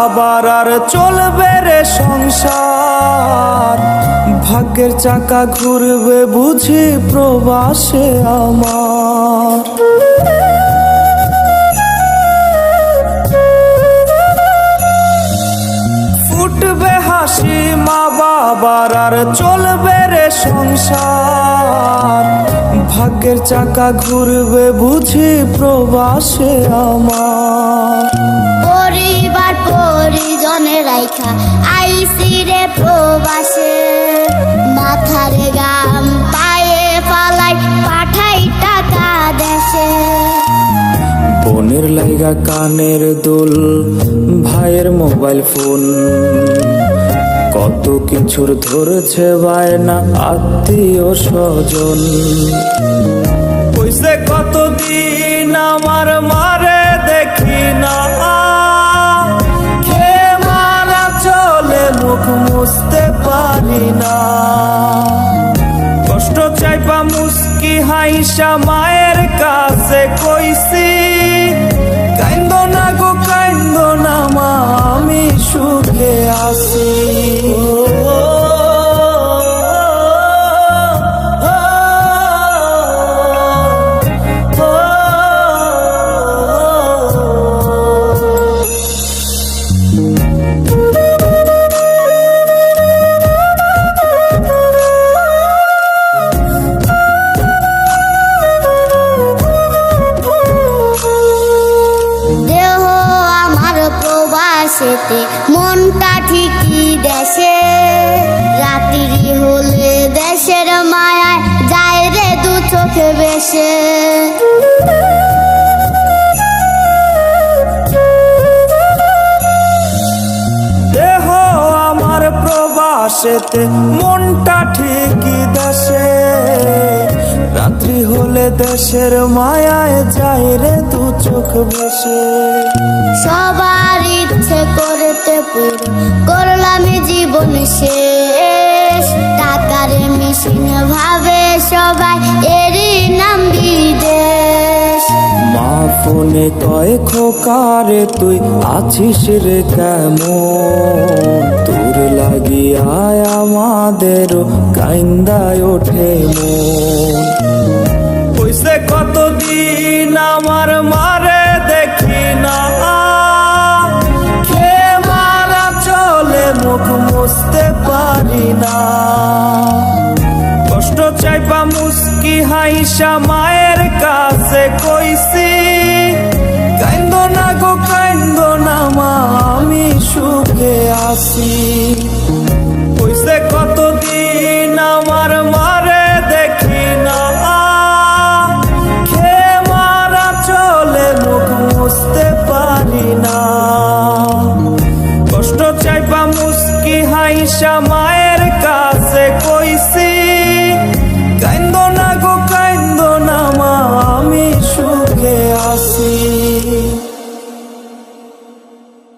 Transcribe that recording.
আবার আর চলবে রে সংসার, ভাগ্যের চাকা ঘুরবে বুঝি প্রবাসে আমার। ফুটবে হাসি মা বাবার আর চলবে রে সংসার, ভাগ্যের চাকা ঘুরবে বুঝি প্রবাসে আমার। পরিবার পরিজনের রাইখা আইসি রে প্রবাসে, মাথার গাম পায়ে ফালাই পাঠাই টাকা দেশে। বোনের লাইগা কানের দুল, ভাইয়ের মোবাইল ফোন, কত কিছুর ধরছে বায়না আত্মীয় স্বজন। কইছে কতদিন আমার মারে দেখি না, খেয়ে মারা চলে মুখ মুছতে পারি না। কষ্ট চাইপা মুস্কি হাইসা মায়ের কাছে কইছি, কাইন্দো না গো কাইন্দো না মা আমি সুখে আছি। দেহ আমার প্রবাসেতে, মনটা ঠিকই দেশে। রাত্রি হলে দেশের মায়ায় যায় রে দু চোখে বেশে। দেহ আমার প্রবাসেতে, মনটা ঠিকই দেশে। রাত্রি হলে দেশের মায়ায় যায় রে দু চোখ বেশে। সবার ইচ্ছে করতে পুরো করলাম জীবন শেষ, টাকার মেশিন ভাবে সবাই এরই নাম বিদেশ। মা ফোনে কয় খোকারে তুই আছিস রে কেমন, তোর লাগিয়ায় আমাদেরও কাইন্দায় ওঠে মন। কইছে কতদিন আমার মারে দেখি না, খেয়ে মারা চলে মুখ মুছতে পারি না। কষ্ট চাইপা মুস্কি হাইসা মায়ের কাছে কইছি, কাইন্দো না গো কাইন্দো না মা আমি সুখে আছি।